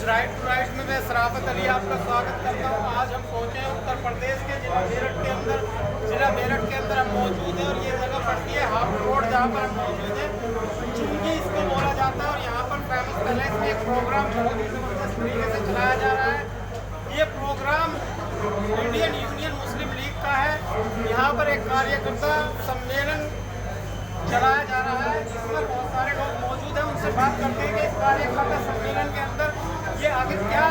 News right to right में मैं सराफत अली आपका स्वागत करता हूँ। आज हम पहुँचे हैं उत्तर प्रदेश के जिला मेरठ के अंदर हम मौजूद हैं और ये जगह पड़ती है हाफ रोड जहाँ पर हम मौजूद हैं। चुंगी इसको बोला जाता है और यहाँ पर फेमस पैलेस में एक प्रोग्राम बहुत ही ज़बरदस्त तरीके से चलाया जा रहा है। ये प्रोग्राम इंडियन यूनियन मुस्लिम लीग का है। यहाँ पर एक कार्यकर्ता सम्मेलन चलाया जा रहा है जिसमें बहुत सारे लोग मौजूद हैं। उनसे बात करते हैं कि इस कार्यकर्ता सम्मेलन के अंदर ये आगे क्या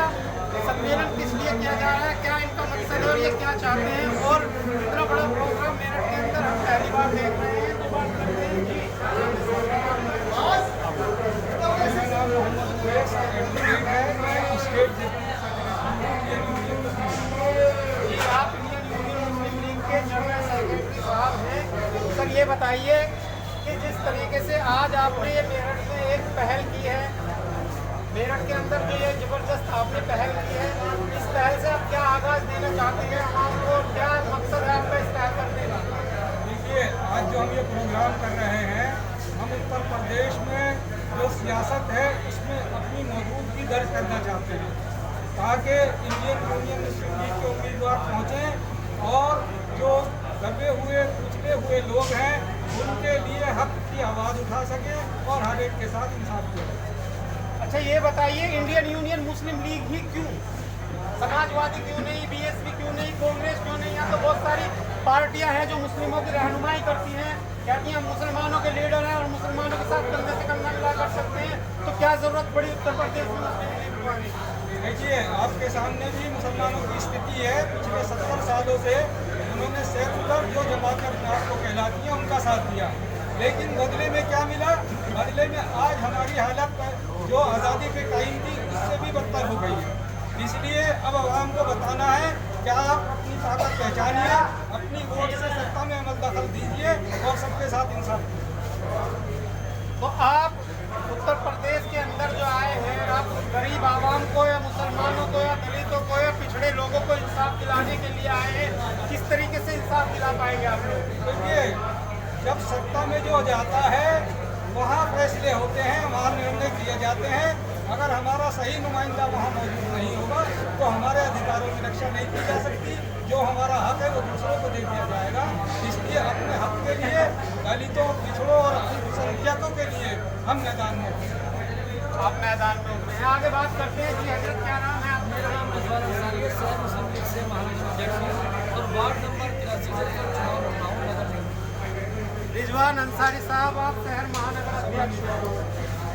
सम्मेलन किस लिए किया जा रहा है, क्या इनका मकसद है और ये क्या चाहते हैं। और इतना बड़ा प्रोग्राम मेरठ के अंदर हम पहली बार देख रहे हैं। तो बात करते हैं जी आप इंडियन यूनियन मुस्लिम लीग के जनरल सेक्रेटरी साहब हैं। सर ये बताइए कि जिस तरीके से आज आपने ये मेरठ में एक पहल की है, मेरठ के अंदर जो ये ज़बरदस्त आपने पहल की है, इस पहल से आप क्या आगाज़ देना चाहते हैं आपको, क्या मकसद है आपका इस पहल करने का? देखिए, आज जो हम ये प्रोग्राम कर रहे हैं, हम उत्तर प्रदेश में जो सियासत है उसमें अपनी मौजूदगी दर्ज करना चाहते हैं ताकि इंडियन यूनियन मुस्लिम लीग के उम्मीदवार पहुँचें और जो दबे हुए कुचले हुए लोग हैं उनके लिए हक की आवाज़ उठा सकें और हर एक के साथ इंसाफ किया। अच्छा ये बताइए, इंडियन यूनियन मुस्लिम लीग ही क्यों? समाजवादी क्यों नहीं, बीएसपी क्यों नहीं, कांग्रेस क्यों नहीं? यहाँ तो बहुत सारी पार्टियां हैं जो मुस्लिमों की रहनुमाई करती हैं, कहती हैं मुसलमानों के लीडर हैं और मुसलमानों के साथ कंधे से कंधा मिला कर सकते हैं। तो क्या जरूरत पड़ी उत्तर प्रदेश में मुस्लिम लीग बनाने की? देखिए, आपके सामने भी मुसलमानों की स्थिति है। पिछले 70 सालों से उन्होंने सेकुलर जो जमातें अपने आप को कहलाती हैं उनका साथ दिया, लेकिन बदले में क्या मिला? बदले में आज हमारी हालत जो आज़ादी के टाइम थी उससे भी बदतर हो गई है। इसलिए अब आवाम को बताना है कि आप अपनी ताकत पहचानिए, अपनी वोट से सत्ता में अमल दखल दीजिए और सबके साथ इंसाफ कीजिए। तो आप उत्तर प्रदेश के अंदर जो आए हैं, आप गरीब आवाम को या मुसलमानों को या दलितों को या पिछड़े लोगों को इंसाफ दिलाने के लिए आए हैं। किस तरीके से इंसाफ दिला पाएंगे आप लोग? देखिए, जब सत्ता में जो जाता है वहाँ फैसले होते हैं, वहाँ निर्णय किए जाते हैं। अगर हमारा सही नुमाइंदा वहाँ मौजूद नहीं होगा तो हमारे अधिकारों की रक्षा नहीं की जा सकती। जो हमारा हक है वो दूसरों को दे दिया जाएगा। इसलिए अपने हक के लिए दलितों, पिछड़ों और अल्पसंख्यकों के लिए हम मैदान में आप मैदान में उतरे हैं। आगे बात करते हैं। जी हजरत क्या नाम है? मेरा नाम रिजवान अंसारी है, शहर मुस्लिम लीग से महानगर अध्यक्ष और वार्ड नंबर 83 से चुनाव लड़ रहा हूँ नगर निगम। रिजवान अंसारी साहब, आप शहर महानगर अध्यक्ष हैं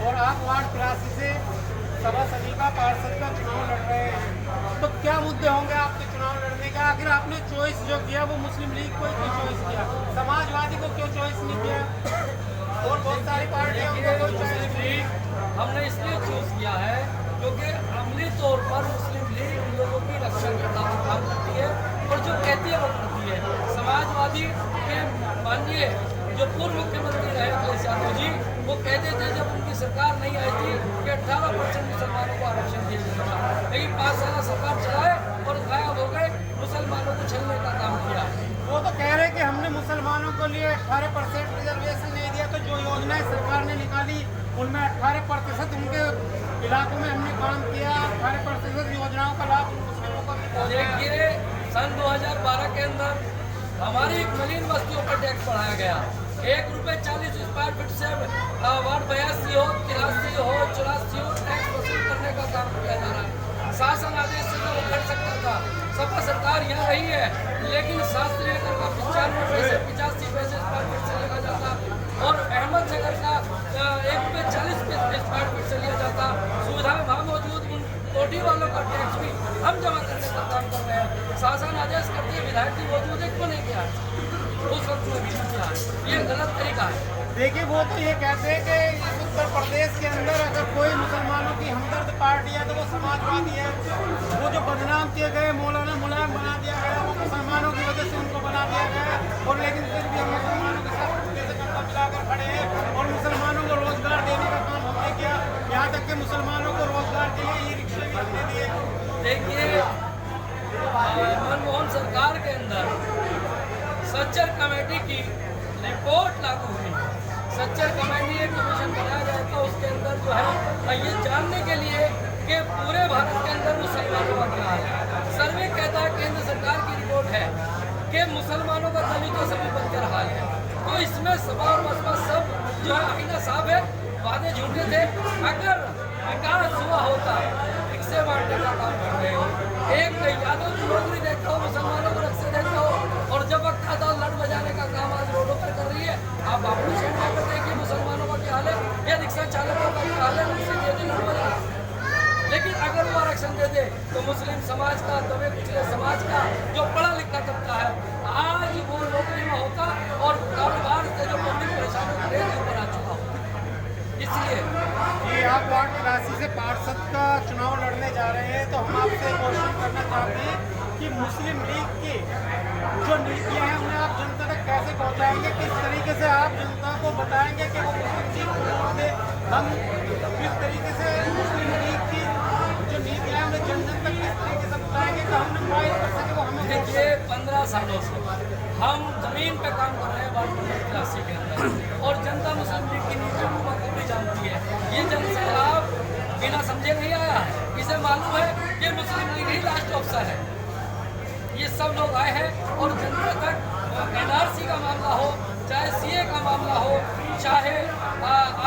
और आप वार्ड 83 से सभा सदीका पार्षद का चुनाव लड़ रहे हैं। तो क्या मुद्दे होंगे आपके चुनाव लड़ने का? आखिर आपने चॉइस जो किया वो मुस्लिम लीग को क्यों चॉइस किया, समाजवादी को क्यों चॉइस नहीं किया और बहुत सारी पार्टियां उनको कोई चॉइस नहीं? हमने इसलिए चूज किया है क्योंकि अमली तौर पर मुस्लिम लीग लोगों की रक्षा करता काम करती है और जो कहती है वो करती है। समाजवादी के माननीय जो पूर्व मुख्यमंत्री रहे अखिलेश यादव जी, वो कहते थे जब उनकी सरकार नहीं आई थी कि 18% मुसलमानों को आरक्षण दिया जाएगा, लेकिन 5 साल सरकार चलाए और गायब हो गए, मुसलमानों को छलने का काम किया। वो तो कह रहे कि हमने मुसलमानों को लिए 18% रिजर्वेशन नहीं दिया, तो जो योजनाएं सरकार ने निकाली उनमें 18% उनके इलाकों में हमने काम किया। 18% योजनाओं का लाभ मुस्लिमों को भी पहुंचा। देखिए, सन 2012 के अंदर हमारी मलिन बस्तियों पर टैक्स बढ़ाया गया। ₹1.40 स्क्वायर फीट से वार्ड 82 हो, 83 हो, 84 हो, टैक्स वसूल करने का काम किया जा रहा है। शासन आदेश से तो वो कर सकता था। सपा सरकार यहाँ रही है, लेकिन शास्त्रीय कर का 95 पैसे 85 पैसे स्क्वायर फीट से लिया जाता और अहमद नगर का ₹1.40 स्क्वायर फीट से लिया जाता। सुविधाएं वहाँ मौजूद, उन कोठी वालों का टैक्स भी हम जमा करने का काम कर रहे हैं। शासन आदेश करके विधायक जी मौजूद है, क्यों नहीं किया? उस वक्त में भी नहीं किया। ये गलत तरीका है। देखिए, वो तो ये कहते हैं कि इस उत्तर प्रदेश के अंदर अगर कोई मुसलमानों की हमदर्द पार्टी है तो वो समाजवादी है। वो जो बदनाम किए गए मौलाना मुलायम बना दिया गया, वो मुसलमानों की वजह से उनको बना दिया गया। और लेकिन फिर भी हम मुसलमानों के साथ कंधे से कंधा मिलाकर खड़े हैं और मुसलमानों को रोजगार देने का काम हमने किया। यहाँ तक कि मुसलमानों को रोजगार दिए, ई रिक्शे भी हमने दिए। देखिए, मनमोहन सरकार के अंदर सच्चर कमेटी की रिपोर्ट लागू हुई। सच्चर कमेटी एक कमीशन बनाया जाएगा, उसके अंदर जो है ये जानने के लिए कि पूरे भारत के अंदर मुसलमानों का क्या हाल है। सर्वे कहता है, केंद्र सरकार की रिपोर्ट है कि मुसलमानों का दलितों से भी बदतर हाल है। तो इसमें सपा और बसपा सब जो है आईना साहब है, वादे झूठे थे। अगर विकास हुआ होता, रिक्शे बांटने का काम कर रहे हो, एक यादव की नौकरी देता हो, मुसलमानों को रिक्शे देता हो, और जब वक्त आता हो लड़ बजाने का काम आज रोडों पर कर रही है। आप बाबू शेठ पर देखिए मुसलमानों का क्या हाल है, या रिक्शा चालकों का क्या हाल है, रिक्शे दे दी लड़ बजा। लेकिन अगर वो आरक्षण दे दे तो मुस्लिम समाज का, दबे पिछले समाज का जो पढ़ा लिखा तबका है, आज वो नौकरी में होता और कारोबार से जो पब्लिक परेशान होकर ऊपर आ चुका होता। इसलिए ये आप वार्ड 83 से पार्षद का चुनाव लड़ने जा रहे हैं, तो हम आपसे क्वेश्चन करना चाहते हैं कि मुस्लिम लीग की जो नीतियाँ हैं उन्हें आप जनता तक कैसे पहुँचाएंगे, किस तरीके से आप जनता को बताएंगे कि वो मुस्लिम लीग से हम किस तरीके से मुस्लिम लीग की जो नीतियाँ हैं उन्हें जन जन तक किस तरीके से बताएंगे कि हम नुमाइश कर सके वो हमें। देखिए 15 सालों से हम जमीन पे काम कर रहे हैं वार्ड नंबर 83 के अंदर, और जनता मुस्लिम लीग की नीतियों को बखूबी जानती है। ये जन सैलाब बिना समझे नहीं आया है, इसे मालूम है कि मुस्लिम लीग ही लास्ट ऑप्शन है। ये सब लोग आए हैं और जनता तक NRC का मामला हो, चाहे CA का मामला हो, चाहे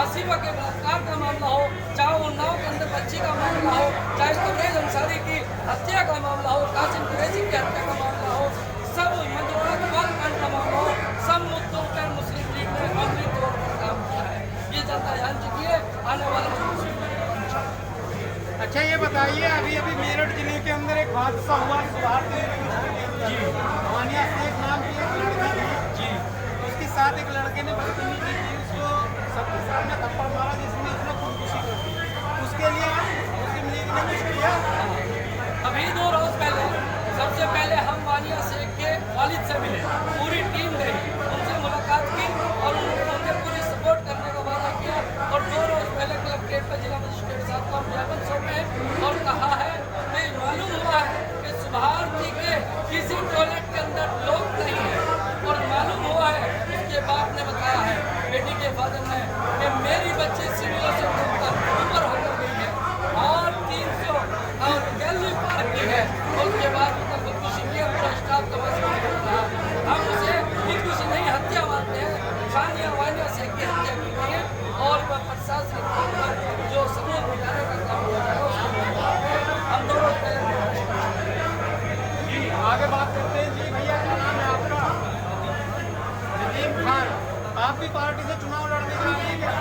आसिफा के बलात्कार का मामला हो, चाहे उन्नाव के अंदर बच्ची का मामला हो, चाहे तबरेज अंसारी की हत्या का मामला हो, कासिम कुरैशी की हत्या का मामला हो, सब मजरोड़ा कबाल कांड का मामला हो, सब मुद्दों पर मुस्लिम लीग ने अमली तौर पर काम किया है। ये जनता जान चुकी है। आने वाले अच्छा ये बताइए, अभी अभी मेरठ जिले के अंदर एक हादसा हुआ सुधारती जी मानिया शेख नाम की एक लड़की जी, उसके साथ एक लड़के ने बदतमीजी की, उसको सबके सामने थप्पड़ मारा जिसमें उसने खुदकुशी कर दी। उसके लिए मुस्लिम लीग ने कुछ किया? अभी 2 रोज पहले सबसे पहले हम मानिया शेख के वालिद से मिले, पूरी टीम गई, उनसे मुलाकात की और उनके पूरी सपोर्ट करने का वादा किया। और 2 रोज पहले कलेक्ट्रेट पर जिला मजिस्ट्रेट साहब को हम ज्ञापन सौंपे और कहा है कि मालूम हुआ है कि सुभारती के किसी टॉयलेट के अंदर लोग नहीं है, और मालूम हुआ है उसके बाप ने बताया है, बेटी के फादर ने, कि मेरी बच्ची सिविलों से ऊपर होकर गई है और 300 और गैलरी पार्क की है। उसके बाद उसका खुदकुशी किया, पूरा स्टाफ का मसला कर रहा। हम उसे खुदकुशी नहीं हत्या मानते हैं, खानिया वानिया शेख की हत्या की गई है और वह प्रशासनिक तौर पर जो सबूत मिटाने का काम कर रहा है उसको हम दोनों जी आगे बात करते हैं। जी भैया क्या नाम है आपका? नदीम खान। आप भी पार्टी से चुनाव लड़ने जा रहे हैं क्या?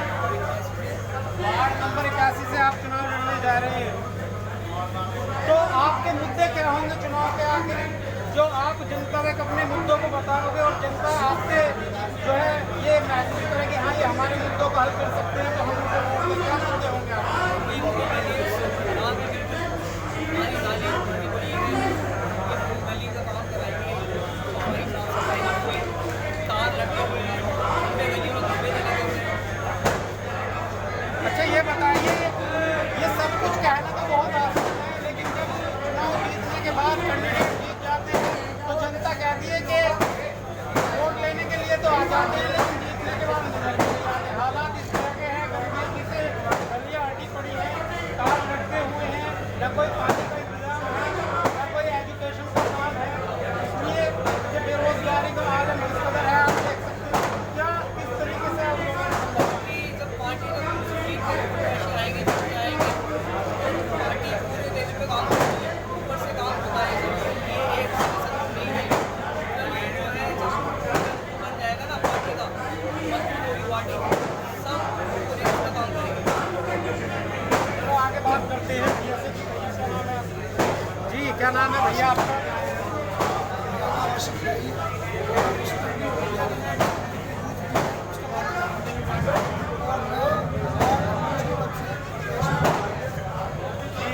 वार्ड नंबर 81 से आप चुनाव लड़ने जा रहे हैं, तो आपके मुद्दे क्या होंगे चुनाव के आखिर, जो आप जनता तक अपने मुद्दों को बताओगे और जनता आपसे जो है ये महसूस करेगी हाँ ये हमारे मुद्दों को हल कर सकते हैं, तो हम उनसे वोट दें। क्या मुद्दे होंगे अच्छा ये बताइए, ये सब कुछ कहना तो बहुत आसान है, लेकिन जब चुनाव जीतने के बाद कैंडिडेट जीत जाते हैं तो जनता कहती है कि वोट लेने के लिए तो आ जाते हैं लेकिन जीतने के बाद नजर नहीं आते। हालात इस तरह के हैं, गरीबी से गलियाँ हटी पड़ी हैं, कार लटके हुए हैं, न कोई पानी का इंतजाम है, न कोई एजुकेशन का काम है, इसलिए ये बेरोजगारी का आलम इस कदर है। आप देख सकते हैं क्या किस तरीके से आप लोगों को जब पार्टी का प्रेशर आएंगे पार्टी पूरे देश पे काम करती है, ऊपर से काम होता है। ये एक संसद नहीं है, ये जो है जब बन जाएगा ना पार्टी का मजबूत होगी पार्टी, सब पूरे देश पे काम करेंगे। तो आगे बात करते हैं। जैसे कि भैया क्या नाम है आपका? जी क्या नाम है भैया आपका?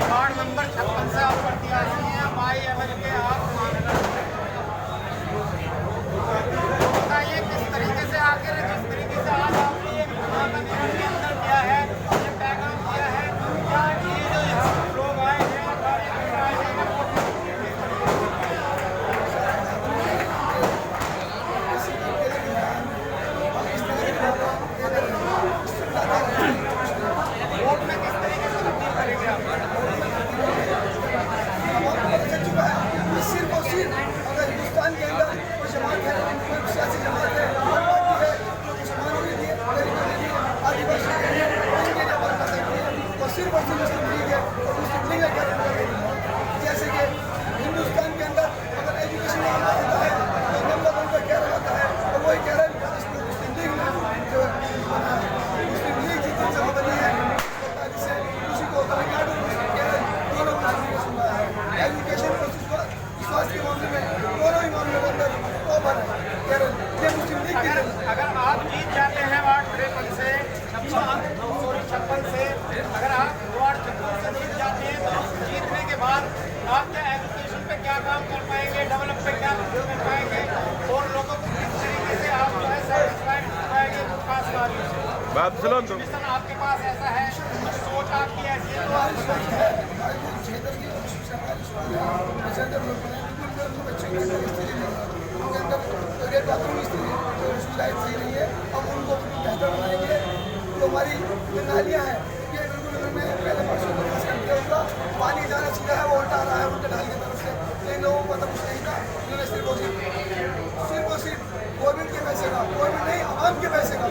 वार्ड नंबर 56 से आप प्रत्याशी हैं, बाई एमएल के आप महानगर। तो बताइए किस तरीके से आखिर जिस तरीके से आज आपने ये मतदान के अंदर किया है, ये पैगाम किया है, क्या ये जो यहाँ लोग आए हैं कार्यकर्ता आए हैं, बात सुनो तुम। मिशन आपके पास ऐसा है, कुछ सोच आपकी ऐसी है तो आप हमारी सोच है, हमारे जो क्षेत्र की सरकारी स्कूल है, बच्चे उनके अंदर टॉयलेट बाथरूम की सुविधाएं सही नहीं है। हम उनको बेहतर बनाएंगे। जो हमारी नालियाँ हैं ये बिल्कुल उन्होंने पहले परसों करके उनका पानी जाना सीधा है वो उल्टा आ रहा है उनके ढाल की तरफ से। इन लोगों को पता कुछ नहीं था। उन्होंने सिर्फ और सिर्फ गवर्नमेंट के पैसे का, गवर्नमेंट नहीं आवाम के पैसे का